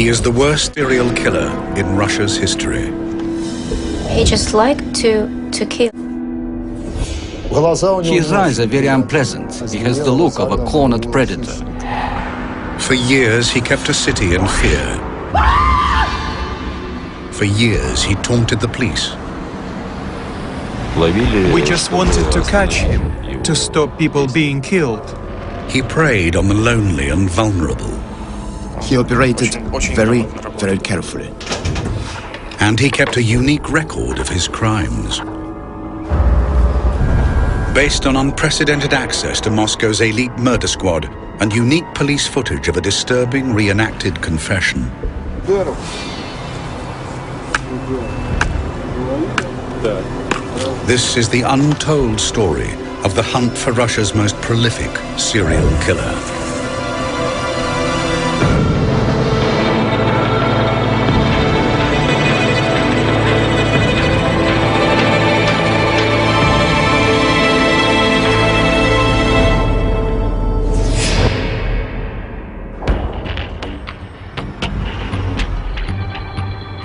He is the worst serial killer in Russia's history. He just liked to kill. His eyes are very unpleasant. He has the look of a cornered predator. For years, he kept a city in fear. For years, he taunted the police. We just wanted to catch him, to stop people being killed. He preyed on the lonely and vulnerable. He operated very, very carefully. And he kept a unique record of his crimes. Based on unprecedented access to Moscow's elite murder squad and unique police footage of a disturbing reenacted confession. This is the untold story of the hunt for Russia's most prolific serial killer.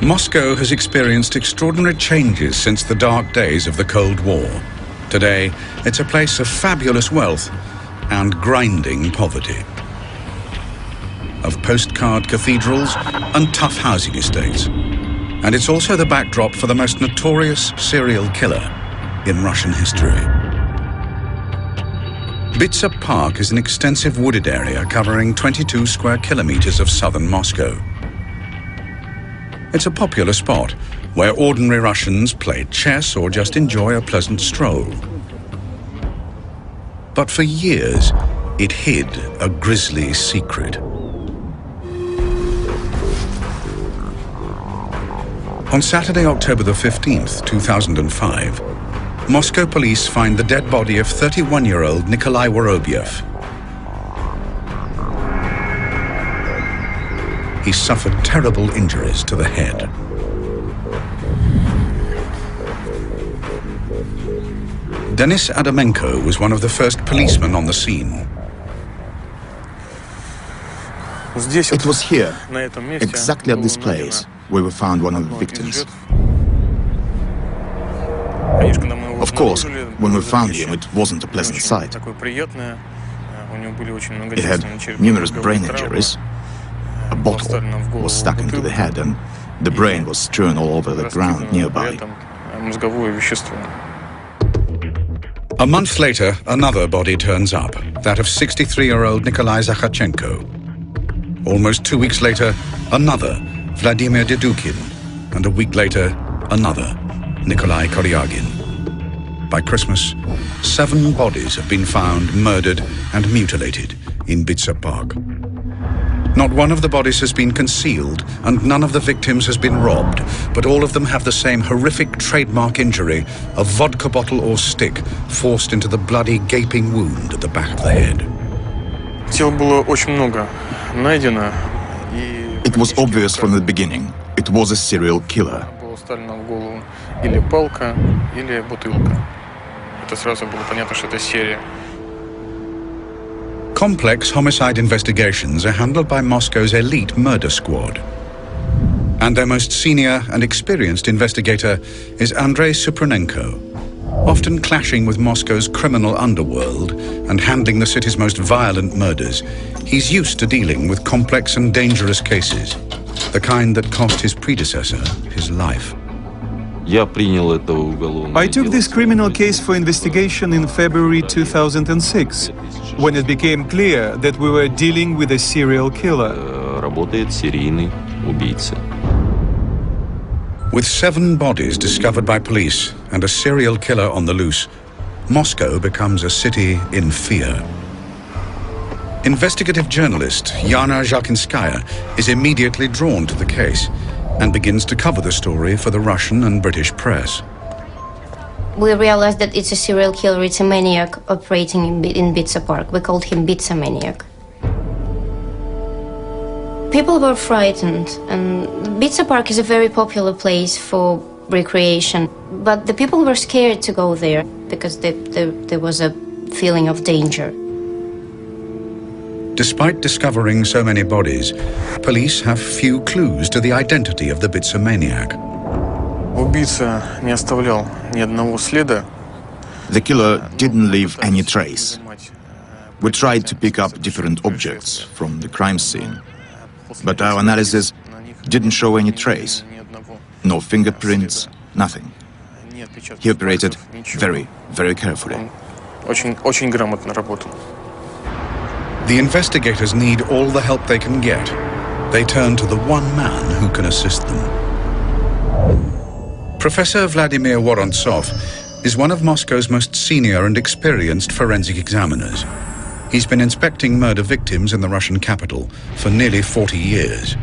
Moscow has experienced extraordinary changes since the dark days of the Cold War. Today, it's a place of fabulous wealth and grinding poverty, of postcard cathedrals and tough housing estates. And it's also the backdrop for the most notorious serial killer in Russian history. Bitsa Park is an extensive wooded area covering 22 square kilometers of southern Moscow. It's a popular spot where ordinary Russians play chess or just enjoy a pleasant stroll. But for years, it hid a grisly secret. On Saturday, October the 15th, 2005, Moscow police find the dead body of 31-year-old Nikolai Yuryevich. He suffered terrible injuries to the head. Denis Adamenko was one of the first policemen on the scene. It was here, exactly at this place, where we found one of the victims. Of course, when we found him, it wasn't a pleasant sight. He had numerous brain injuries. A bottle was stuck into the head and the brain was strewn all over the ground nearby. A month later, another body turns up, that of 63-year-old Nikolai Zakharchenko. Almost 2 weeks later, another, Vladimir Dedukin, and a week later, another, Nikolai Koryagin. By Christmas, 7 bodies have been found murdered and mutilated in Bitsa Park. Not one of the bodies has been concealed, and none of the victims has been robbed, but all of them have the same horrific trademark injury, a vodka bottle or stick forced into the bloody gaping wound at the back of the head. It was obvious from the beginning. It was a serial killer. Complex homicide investigations are handled by Moscow's elite murder squad. And their most senior and experienced investigator is Andrei Supranenko. Often clashing with Moscow's criminal underworld and handling the city's most violent murders, he's used to dealing with complex and dangerous cases, the kind that cost his predecessor his life. I took this criminal case for investigation in February 2006, when it became clear that we were dealing with a serial killer. With 7 bodies discovered by police and a serial killer on the loose, Moscow becomes a city in fear. Investigative journalist Yana Zhalkinskaya is immediately drawn to the case and begins to cover the story for the Russian and British press. We realized that it's a serial killer, it's a maniac operating in Bitsa Park. We called him Bitsa Maniac. People were frightened, and Bitsa Park is a very popular place for recreation, but the people were scared to go there because there was a feeling of danger. Despite discovering so many bodies, police have few clues to the identity of the Bitsa maniac. Убийца не оставлял ни одного следа. The killer didn't leave any trace. We tried to pick up different objects from the crime scene, but our analysis didn't show any trace. No fingerprints, nothing. He operated very, very carefully. Очень грамотно работал. The investigators need all the help they can get. They turn to the one man who can assist them. Professor Vladimir Vorontsov is one of Moscow's most senior and experienced forensic examiners. He's been inspecting murder victims in the Russian capital for nearly 40 years.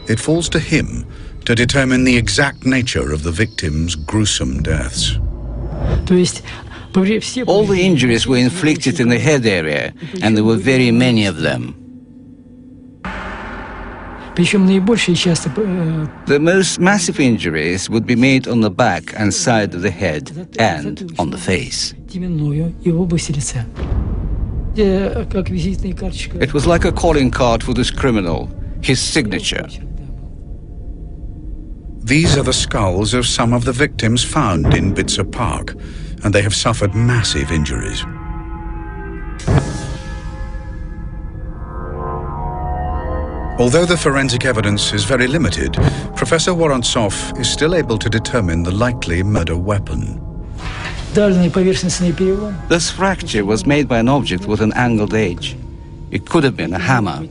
It falls to him to determine the exact nature of the victims' gruesome deaths. All the injuries were inflicted in the head area, and there were very many of them. The most massive injuries would be made on the back and side of the head and on the face. It was like a calling card for this criminal, his signature. These are the skulls of some of the victims found in Bitsa Park, and they have suffered massive injuries. Although the forensic evidence is very limited, Professor Vorontsov is still able to determine the likely murder weapon. This fracture was made by an object with an angled edge. It could have been a hammer.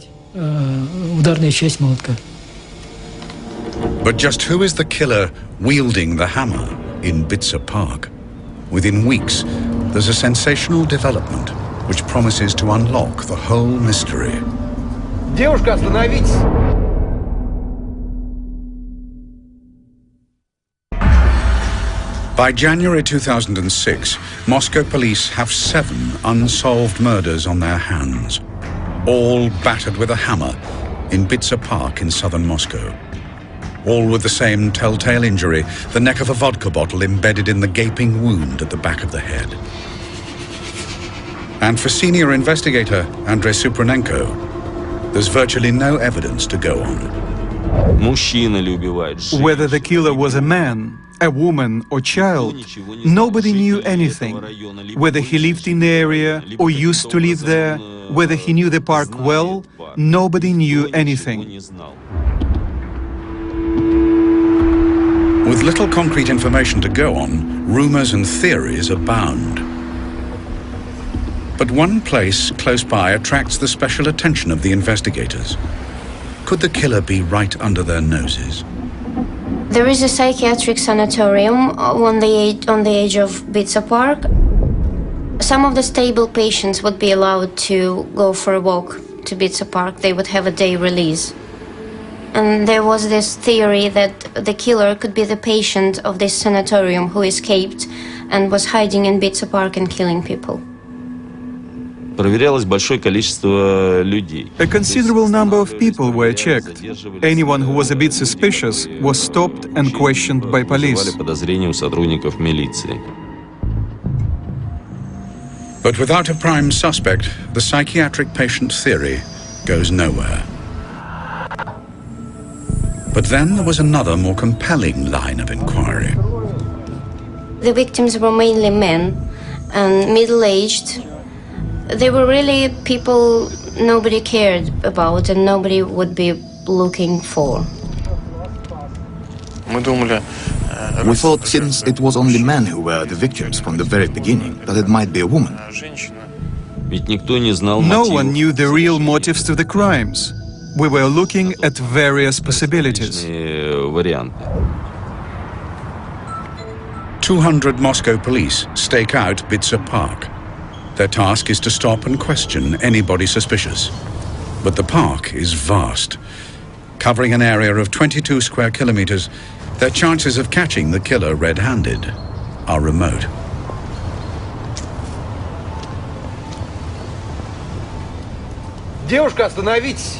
But just who is the killer wielding the hammer in Bitsa Park? Within weeks, there's a sensational development which promises to unlock the whole mystery. Девушка, остановитесь! By January 2006, Moscow police have 7 unsolved murders on their hands, all battered with a hammer in Bitsa Park in southern Moscow. All with the same telltale injury, the neck of a vodka bottle embedded in the gaping wound at the back of the head. And for senior investigator Andrei Supranenko, there's virtually no evidence to go on. Whether the killer was a man, a woman or child, nobody knew anything. Whether he lived in the area or used to live there, whether he knew the park well, nobody knew anything. With little concrete information to go on, rumors and theories abound. But one place close by attracts the special attention of the investigators. Could the killer be right under their noses? There is a psychiatric sanatorium on the edge of Bitsa Park. Some of the stable patients would be allowed to go for a walk to Bitsa Park. They would have a day release. And there was this theory that the killer could be the patient of this sanatorium who escaped and was hiding in Bitsa Park and killing people. A considerable number of people were checked. Anyone who was a bit suspicious was stopped and questioned by police. But without a prime suspect, the psychiatric patient theory goes nowhere. But then there was another, more compelling line of inquiry. The victims were mainly men and middle-aged. They were really people nobody cared about and nobody would be looking for. We thought, since it was only men who were the victims from the very beginning, that it might be a woman. No one knew the real motives to the crimes. We were looking at various possibilities. 200 Moscow police stake out Bitsa Park. Their task is to stop and question anybody suspicious. But the park is vast. Covering an area of 22 square kilometers, their chances of catching the killer red-handed are remote. Девушка, остановитесь!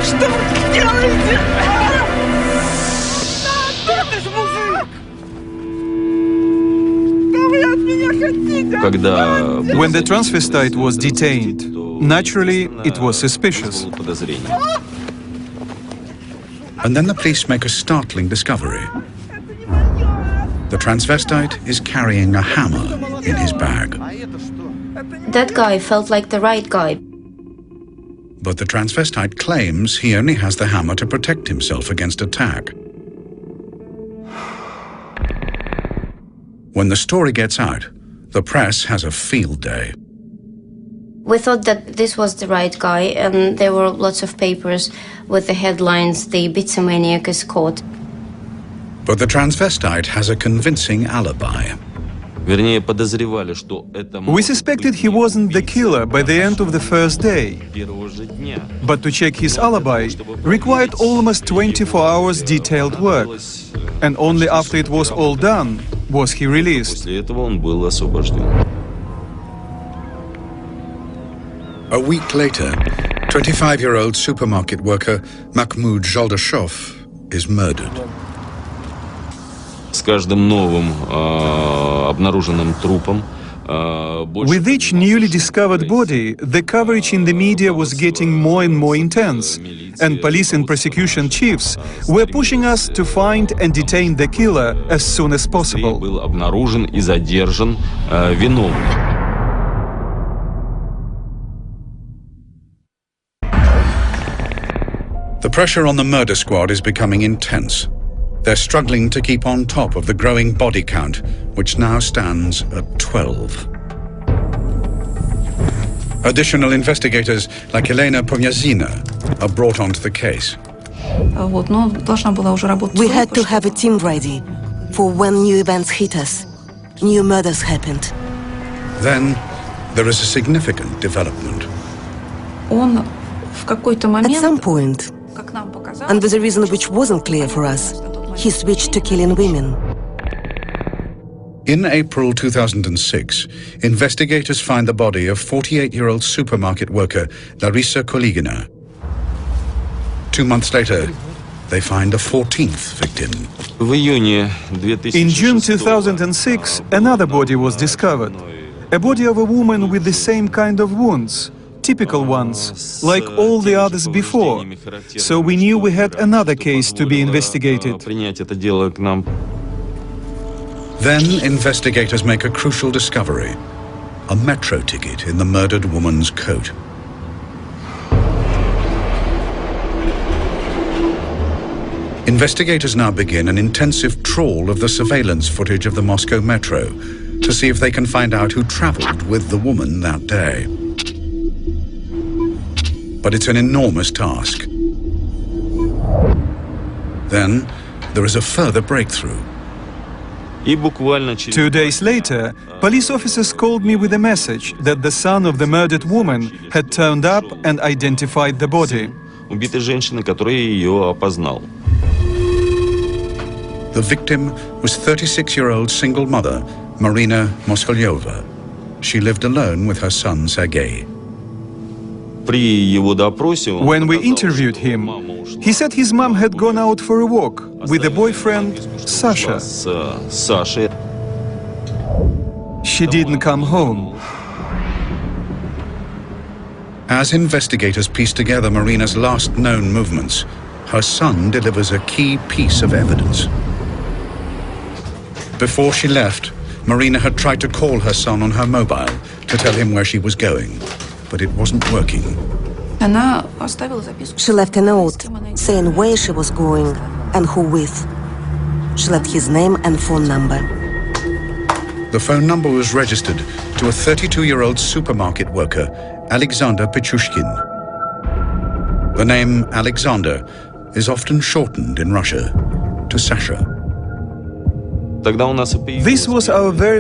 Что вы делаете? When the transvestite was detained, naturally, it was suspicious. And then the police make a startling discovery. The transvestite is carrying a hammer in his bag. That guy felt like the right guy. But the transvestite claims he only has the hammer to protect himself against attack. When the story gets out, the press has a field day. We thought that this was the right guy, and there were lots of papers with the headlines, "The Bitsa Maniac is caught." But the transvestite has a convincing alibi. We suspected he wasn't the killer by the end of the first day. But to check his alibi required almost 24 hours detailed work. And only after it was all done was he released. A week later, 25-year-old supermarket worker Mahmoud Zholdashov is murdered. With each newly discovered body, the coverage in the media was getting more and more intense, and police and prosecution chiefs were pushing us to find and detain the killer as soon as possible. The pressure on the murder squad is becoming intense. They're struggling to keep on top of the growing body count, which now stands at 12. Additional investigators like Elena Pomyazina are brought onto the case. We had to have a team ready for when new events hit us. New murders happened. Then there is a significant development. At some point, and with a reason which wasn't clear for us, he switched to killing women. In April 2006, investigators find the body of 48-year-old supermarket worker Larisa Koligina. 2 months later, they find a 14th victim. In June 2006, another body was discovered. A body of a woman with the same kind of wounds. Typical ones, like all the others before. So we knew we had another case to be investigated. Then investigators make a crucial discovery: a metro ticket in the murdered woman's coat. Investigators now begin an intensive trawl of the surveillance footage of the Moscow metro to see if they can find out who traveled with the woman that day. But it's an enormous task. Then there is a further breakthrough. 2 days later, police officers called me with a message that the son of the murdered woman had turned up and identified the body. The victim was 36-year-old single mother, Marina Moskolyova. She lived alone with her son, Sergei. When we interviewed him, he said his mom had gone out for a walk with a boyfriend, Sasha. She didn't come home. As investigators piece together Marina's last known movements, her son delivers a key piece of evidence. Before she left, Marina had tried to call her son on her mobile to tell him where she was going, but it wasn't working. She left a note saying where she was going and who with. She left his name and phone number. The phone number was registered to a 32-year-old supermarket worker, Alexander Pichushkin. The name Alexander is often shortened in Russia to Sasha. This was our very